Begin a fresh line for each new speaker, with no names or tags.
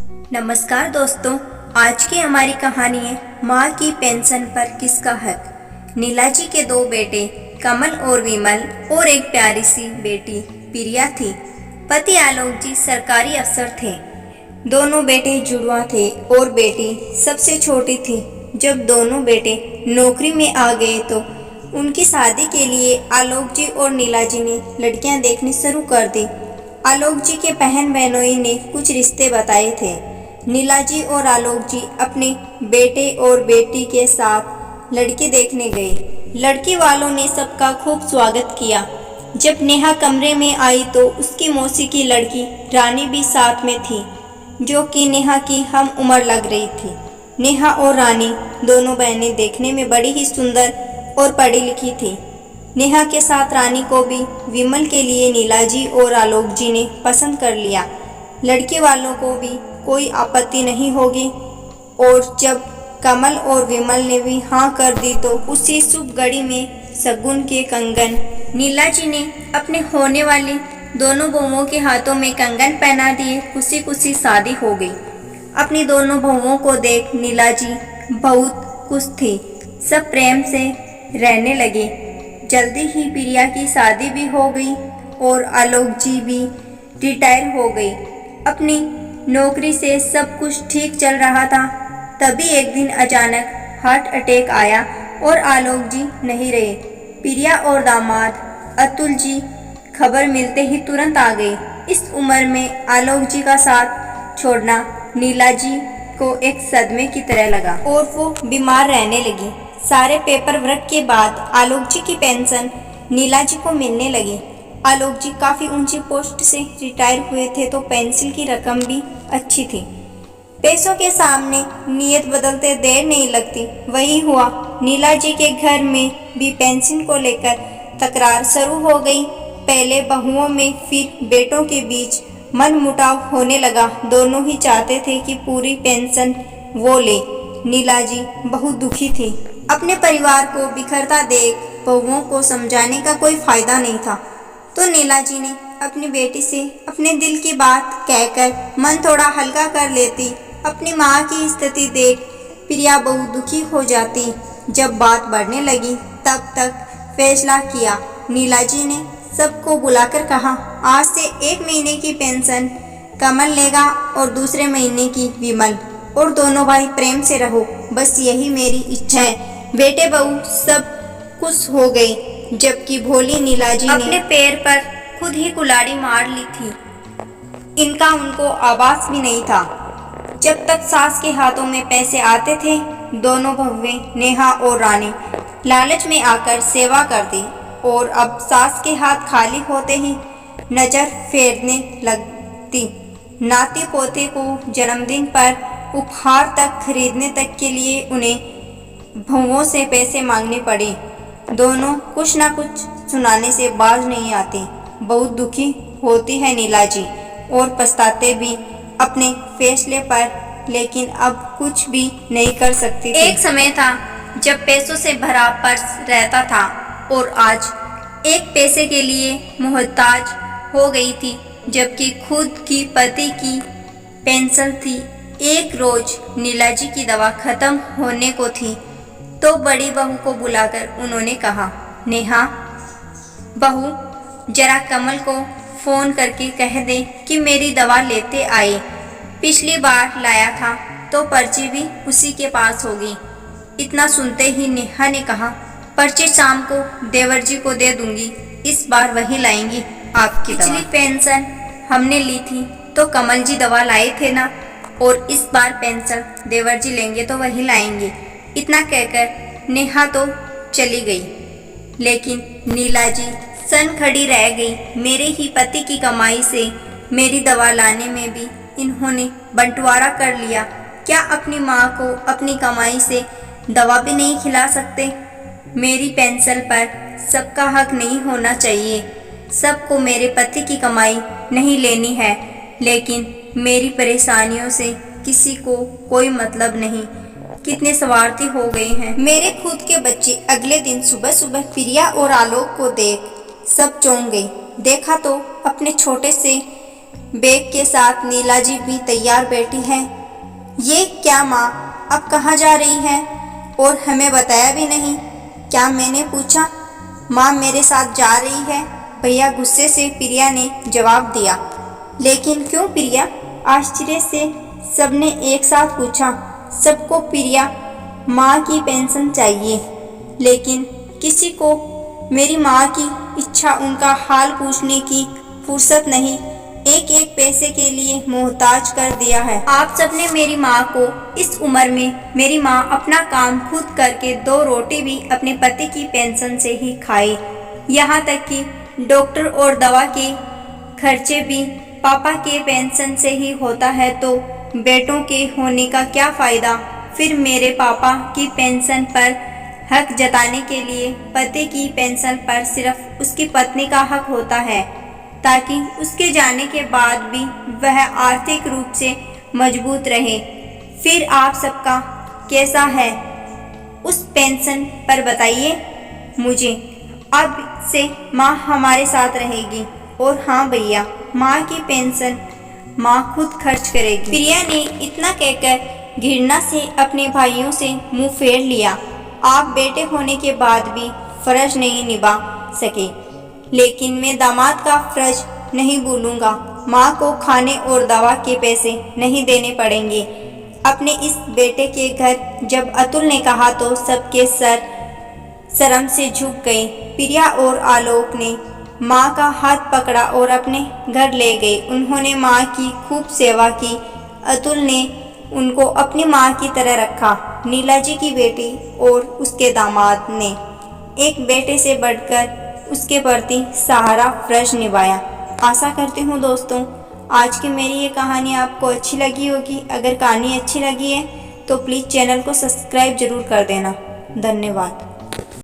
नमस्कार दोस्तों, आज की हमारी कहानी है माँ की पेंशन पर किसका हक। नीलाजी के दो बेटे कमल और विमल और एक प्यारी सी बेटी प्रिया थी। पति आलोक जी सरकारी अफसर थे। दोनों बेटे जुड़वा थे और बेटी सबसे छोटी थी। जब दोनों बेटे नौकरी में आ गए तो उनकी शादी के लिए आलोक जी और नीलाजी ने लड़कियां देखनी शुरू कर दी। आलोक जी के बहन बहनोई ने कुछ रिश्ते बताए थे। नीलाजी और आलोक जी अपने बेटे और बेटी के साथ लड़की देखने गए। लड़की वालों ने सबका खूब स्वागत किया। जब नेहा कमरे में आई तो उसकी मौसी की लड़की रानी भी साथ में थी, जो कि नेहा की हम उम्र लग रही थी। नेहा और रानी दोनों बहनें देखने में बड़ी ही सुंदर और पढ़ी लिखी थी। नेहा के साथ रानी को भी विमल के लिए नीलाजी और आलोक जी ने पसंद कर लिया। लड़के वालों को भी कोई आपत्ति नहीं होगी। और जब कमल और विमल ने भी हाँ कर दी तो उसी शुभ घड़ी में शगुन के कंगन नीलाजी ने अपने होने वाली दोनों बहुओं के हाथों में कंगन पहना दिए। खुशी खुशी शादी हो गई। अपनी दोनों बहुओं को देख नीलाजी बहुत खुश थी। सब प्रेम से रहने लगे। जल्दी ही प्रिया की शादी भी हो गई और आलोक जी भी रिटायर हो गई। अपनी नौकरी से सब कुछ ठीक चल रहा था। तभी एक दिन अचानक हार्ट अटैक आया और आलोक जी नहीं रहे। प्रिया और दामाद अतुल जी खबर मिलते ही तुरंत आ गए। इस उम्र में आलोक जी का साथ छोड़ना नीलाजी को एक सदमे की तरह लगा और वो बीमार रहने लगी। सारे पेपर वर्क के बाद आलोक जी की पेंशन नीलाजी को मिलने लगी। आलोक जी काफ़ी ऊंची पोस्ट से रिटायर हुए थे तो पेंशन की रकम भी अच्छी थी। पैसों के सामने नीयत बदलते देर नहीं लगती। वही हुआ। नीलाजी के घर में भी पेंशन को लेकर तकरार शुरू हो गई। पहले बहुओं में फिर बेटों के बीच मनमुटाव होने लगा। दोनों ही चाहते थे कि पूरी पेंशन वो ले। नीलाजी बहुत दुखी थी। अपने परिवार को बिखरता देख बहुओं को समझाने का कोई फायदा नहीं था, तो नीलाजी ने अपनी बेटी से अपने दिल की बात कहकर मन थोड़ा हल्का कर लेती। अपनी माँ की स्थिति देख प्रिया बहुत दुखी हो जाती। जब बात बढ़ने लगी तब तक फैसला किया। नीलाजी ने सबको बुलाकर कहा, आज से 1 महीने की पेंशन कमल लेगा और दूसरे महीने की विमल, और दोनों भाई प्रेम से रहो, बस यही मेरी इच्छा है। बेटे बहू सब खुश हो गए, जबकि भोली नीलाजी ने अपने पैर पर खुद ही कुल्हाड़ी मार ली थी। इनका उनको आवाज भी नहीं था। जब तक सास के हाथों में पैसे आते थे, दोनों बहुएं नेहा और रानी लालच में आकर सेवा कर दी, और अब सास के हाथ खाली होते ही नजर फेरने लगती। नाती पोते को जन्मदिन पर उपहार तक खरीदने तक के लिए उन्हें बहुओं से पैसे मांगने पड़े। दोनों कुछ ना कुछ सुनाने से बाज नहीं आते। बहुत दुखी होती है नीलाजी और पछताते भी अपने फैसले पर, लेकिन अब कुछ भी नहीं कर सकती थी। एक समय था जब पैसों से भरा पर्स रहता था और आज एक पैसे के लिए मोहताज हो गई थी, जबकि खुद की पति की पेंशन थी। एक रोज नीलाजी की दवा खत्म होने को थी तो बड़ी बहू को बुलाकर उन्होंने कहा, नेहा बहू, जरा कमल को फोन करके कह दे कि मेरी दवा लेते आए। पिछली बार लाया था तो पर्ची भी उसी के पास होगी। इतना सुनते ही नेहा ने कहा, पर्ची शाम को देवर जी को दे दूंगी, इस बार वही लाएंगी आपकी दवा। पिछली पेंशन हमने ली थी तो कमल जी दवा लाए थे ना, और इस बार पेंशन देवर जी लेंगे तो वही लाएंगे। इतना कहकर नेहा तो चली गई, लेकिन नीलाजी सन खड़ी रह गई। मेरे ही पति की कमाई से मेरी दवा लाने में भी इन्होंने बंटवारा कर लिया। क्या अपनी माँ को अपनी कमाई से दवा भी नहीं खिला सकते? मेरी पेंशन पर सबका हक नहीं होना चाहिए। सबको मेरे पति की कमाई नहीं लेनी है, लेकिन मेरी परेशानियों से किसी को कोई मतलब नहीं। कितने स्वार्थी हो गए हैं। मेरे खुद के बच्चे। अगले दिन सुबह सुबह प्रिया और आलोक को देख सब चौंक गई। देखा तो अपने छोटे से बैग के साथ नीला जी भी तैयार बैठी है। ये क्या माँ, अब कहाँ जा रही है और हमें बताया भी नहीं? क्या मैंने पूछा। माँ मेरे साथ जा रही है, भैया गुस्से से प्रिया ने जवाब दिया। लेकिन क्यों प्रिया? आश्चर्य से सबने एक साथ पूछा। सबको प्रिया माँ की पेंशन चाहिए, लेकिन किसी को मेरी माँ की इच्छा, उनका हाल पूछने की फुर्सत नहीं। एक एक पैसे के लिए मोहताज कर दिया है। आप सबने मेरी माँ को इस उम्र में, मेरी माँ अपना काम खुद करके 2 रोटी भी अपने पति की पेंशन से ही खाई। यहाँ तक कि डॉक्टर और दवा के खर्चे भी पापा के पेंशन से ही होता है, तो बेटों के होने का क्या फ़ायदा? फिर मेरे पापा की पेंशन पर हक जताने के लिए पति की पेंशन पर सिर्फ उसकी पत्नी का हक होता है, ताकि उसके जाने के बाद भी वह आर्थिक रूप से मजबूत रहे। फिर आप सबका कैसा है उस पेंशन पर बताइए मुझे। अब से माँ हमारे साथ रहेगी। और हाँ भैया, माँ की पेंशन माँ खुद खर्च करेगी। प्रिया ने इतना कहकर घृणा से अपने भाइयों से मुंह फेर लिया। आप बेटे होने के बाद भी फर्ज नहीं निभा सके, लेकिन मैं दामाद का फर्ज नहीं भूलूंगा। माँ को खाने और दवा के पैसे नहीं देने पड़ेंगे। अपने इस बेटे के घर जब अतुल ने कहा तो सबके सर शर्म से झुक गए। प्रिया और आलोक ने माँ का हाथ पकड़ा और अपने घर ले गए। उन्होंने माँ की खूब सेवा की। अतुल ने उनको अपनी माँ की तरह रखा। नीला जी की बेटी और उसके दामाद ने एक बेटे से बढ़कर उसके प्रति सहारा फर्ज निभाया। आशा करती हूँ दोस्तों, आज की मेरी ये कहानी आपको अच्छी लगी होगी। अगर कहानी अच्छी लगी है तो प्लीज़ चैनल को सब्सक्राइब जरूर कर देना। धन्यवाद।